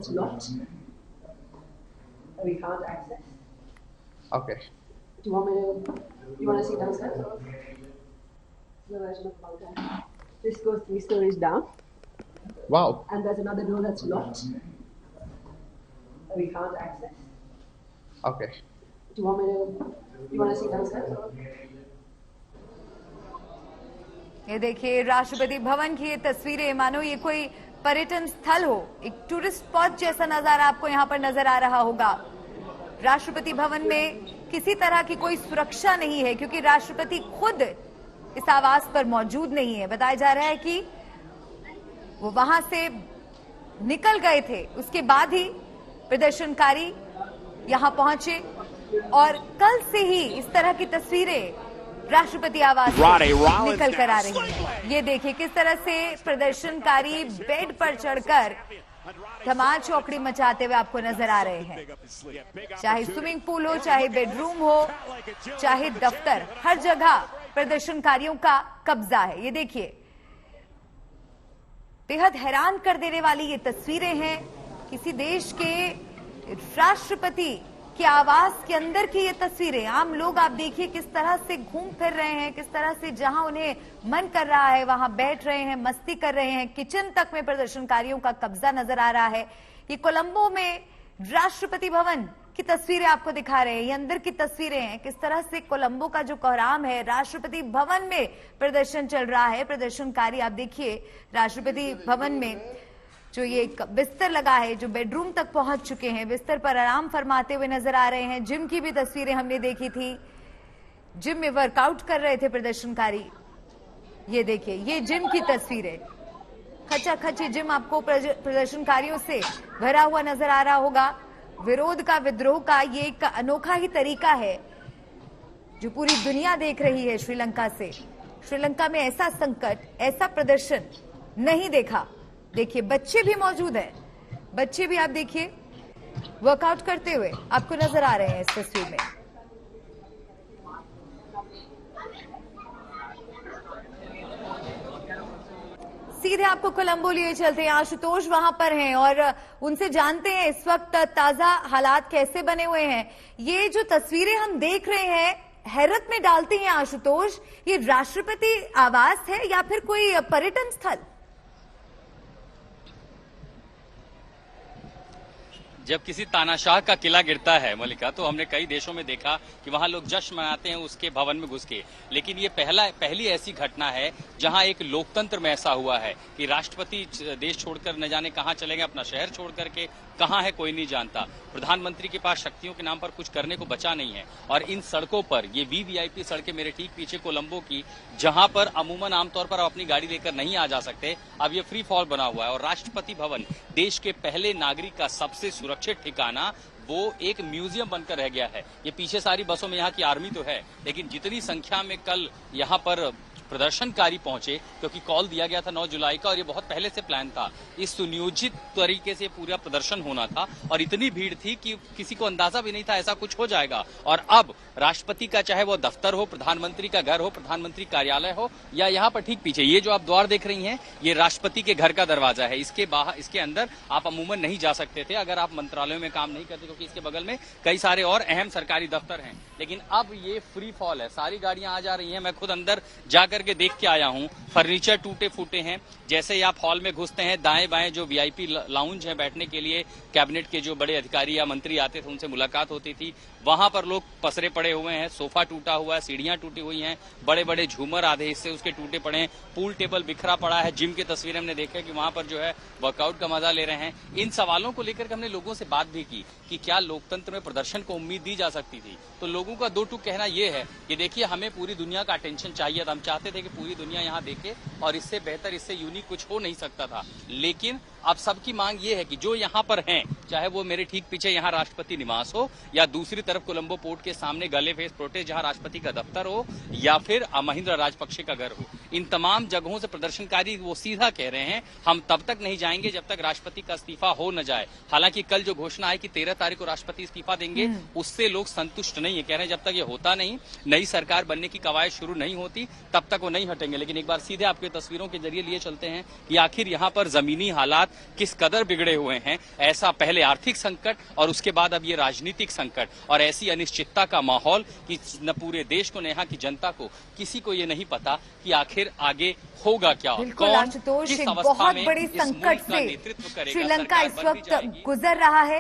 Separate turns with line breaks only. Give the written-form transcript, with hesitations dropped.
that's locked. We can't access.
Okay.
Do you want me to? You want to see downstairs? No version of about that. This goes 3 stories down.
Wow.
And there's another door that's locked. We can't access.
Okay.
Do you want me to? You want to see downstairs?
ये देखिए राष्ट्रपति भवन की ये तस्वीरें, मानो ये कोई पर्यटन स्थल हो, एक टूरिस्ट स्पॉट जैसा नजारा आपको यहाँ पर नजर आ रहा होगा। राष्ट्रपति भवन में किसी तरह की कोई सुरक्षा नहीं है क्योंकि राष्ट्रपति खुद इस आवास पर मौजूद नहीं है। बताया जा रहा है कि वो वहां से निकल गए थे, उसके बाद ही प्रदर्शनकारी यहां पहुंचे और कल से ही इस तरह की तस्वीरें राष्ट्रपति आवास से निकल कर आ रही है। ये देखिए किस तरह से प्रदर्शनकारी बेड पर चढ़कर धमाल चौकड़ी मचाते हुए आपको नजर आ रहे हैं। चाहे स्विमिंग पूल हो, चाहे बेडरूम हो, चाहे दफ्तर, हर जगह प्रदर्शनकारियों का कब्जा है। ये देखिए बेहद हैरान कर देने वाली ये तस्वीरें हैं किसी देश के राष्ट्रपति के आवास के अंदर की ये तस्वीरें। आम लोग आप देखिए किस तरह से घूम फिर रहे हैं, किस तरह से जहां उन्हें मन कर रहा है वहां बैठ रहे हैं, मस्ती कर रहे हैं। किचन तक में प्रदर्शनकारियों का कब्जा नजर आ रहा है। ये कोलंबो में राष्ट्रपति भवन की तस्वीरें आपको दिखा रहे हैं, ये अंदर की तस्वीरें हैं किस तरह से कोलंबो का जो कोहराम है, राष्ट्रपति भवन में प्रदर्शन चल रहा है। प्रदर्शनकारी आप देखिए राष्ट्रपति भवन में जो ये बिस्तर लगा है, जो बेडरूम तक पहुंच चुके हैं, बिस्तर पर आराम फरमाते हुए नजर आ रहे हैं। जिम की भी तस्वीरें हमने देखी थी, जिम में वर्कआउट कर रहे थे प्रदर्शनकारी। ये देखिए ये जिम की तस्वीरें, खचाखच जिम आपको प्रदर्शनकारियों से भरा हुआ नजर आ रहा होगा। विरोध का, विद्रोह का ये एक अनोखा ही तरीका है जो पूरी दुनिया देख रही है श्रीलंका से। श्रीलंका में ऐसा संकट, ऐसा प्रदर्शन नहीं देखा। देखिए बच्चे भी मौजूद हैं, बच्चे भी आप देखिए वर्कआउट करते हुए आपको नजर आ रहे हैं इस तस्वीर में। सीधे आपको कोलंबो लिए चलते हैं, आशुतोष वहां पर हैं और उनसे जानते हैं इस वक्त ताजा हालात कैसे बने हुए हैं। ये जो तस्वीरें हम देख रहे हैं हैरत में डालती हैं आशुतोष, ये राष्ट्रपति आवास है या फिर कोई पर्यटन स्थल?
जब किसी तानाशाह का किला गिरता है मलिका, तो हमने कई देशों में देखा कि वहां लोग जश्न मनाते हैं उसके भवन में घुस के, लेकिन ये पहली ऐसी घटना है जहां एक लोकतंत्र में ऐसा हुआ है कि राष्ट्रपति देश छोड़कर न जाने कहां चले गए, अपना शहर छोड़ करके कहां है कोई नहीं जानता। प्रधानमंत्री के पास शक्तियों के नाम पर कुछ करने को बचा नहीं है। और इन सड़कों पर, ये वीवीआईपी सड़कें मेरे ठीक पीछे कोलंबो की, जहां पर अमूमन आमतौर पर आप अपनी गाड़ी लेकर नहीं आ जा सकते, अब ये फ्री फॉल बना हुआ है। और राष्ट्रपति भवन देश के पहले नागरिक का सबसे सुरक्षित ठिकाना वो एक म्यूजियम बनकर रह गया है। ये पीछे सारी बसों में यहाँ की आर्मी तो है, लेकिन जितनी संख्या में कल यहाँ पर प्रदर्शनकारी पहुंचे, क्योंकि कॉल दिया गया था 9 जुलाई का और ये बहुत पहले से प्लान था, इस सुनियोजित तरीके से पूरा प्रदर्शन होना था और इतनी भीड़ थी कि किसी को अंदाजा भी नहीं था ऐसा कुछ हो जाएगा। और अब राष्ट्रपति का चाहे वो दफ्तर हो, प्रधानमंत्री का घर हो, प्रधानमंत्री कार्यालय हो, या यहाँ पर ठीक पीछे ये जो आप द्वार देख रही हैं, ये राष्ट्रपति के घर का दरवाजा है। इसके बाहर, इसके अंदर आप अमूमन नहीं जा सकते थे अगर आप मंत्रालयों में काम नहीं करते, क्योंकि इसके बगल में कई सारे और अहम सरकारी दफ्तर हैं। लेकिन अब ये फ्री फॉल है, सारी गाड़ियां आ जा रही हैं। मैं खुद अंदर जाकर के देख के आया हूं, फर्नीचर टूटे फूटे हैं। जैसे ही आप हॉल में घुसते हैं, दाएं बाएं जो वीआईपी लाउंज है बैठने के लिए, कैबिनेट के जो बड़े अधिकारी या मंत्री आते थे उनसे मुलाकात होती थी, वहां पर लोग पसरे पड़े हुए हैं, सोफा टूटा हुआ है, सीढ़ियां टूटी हुई हैं, बड़े बड़े झूमर आधे हिस्से उसके टूटे पड़े हैं, पूल टेबल बिखरा पड़ा है। जिम की तस्वीरें हमने देखा कि वहां पर जो है वर्कआउट का मजा ले रहे हैं। इन सवालों को लेकर हमने लोगों से बात भी की कि क्या लोकतंत्र में प्रदर्शन को उम्मीद दी जा सकती थी। तो लोगों का दो टूक कहना यह है कि देखिए हमें पूरी दुनिया का अटेंशन चाहिए था, हम चाहते थे कि पूरी दुनिया यहाँ देखे और इससे बेहतर, इससे यूनिक कुछ हो नहीं सकता था। लेकिन अब सबकी मांग ये है कि जो यहाँ पर हैं, चाहे वो मेरे ठीक पीछे यहाँ राष्ट्रपति निवास हो या दूसरी तरफ कोलंबो पोर्ट के सामने गले फेस प्रोटेस्ट जहाँ राष्ट्रपति का दफ्तर हो या फिर महिंद्रा राजपक्षे का घर हो, इन तमाम जगहों से प्रदर्शनकारी वो सीधा कह रहे हैं हम तब तक नहीं जाएंगे जब तक राष्ट्रपति का इस्तीफा हो न जाए। हालांकि कल जो घोषणा है कि 13 तारीख को राष्ट्रपति इस्तीफा देंगे, उससे लोग संतुष्ट नहीं है, कह रहे हैं जब तक ये होता नहीं, नई सरकार बनने की कवायद शुरू नहीं होती, तब तक वो नहीं हटेंगे। लेकिन एक बार सीधे आपके तस्वीरों के जरिए लिए चलते हैं कि आखिर यहाँ पर जमीनी हालात हालात किस कदर बिगड़े हुए हैं। ऐसा पहले आर्थिक संकट और उसके बाद अब ये राजनीतिक संकट और ऐसी अनिश्चितता का माहौल कि न पूरे देश को न यहाँ की जनता को किसी को ये नहीं पता कि आखिर आगे होगा क्या,
बिल्कुल आशुतोष, एक बहुत बड़ी संकट से श्रीलंका इस वक्त गुजर रहा है।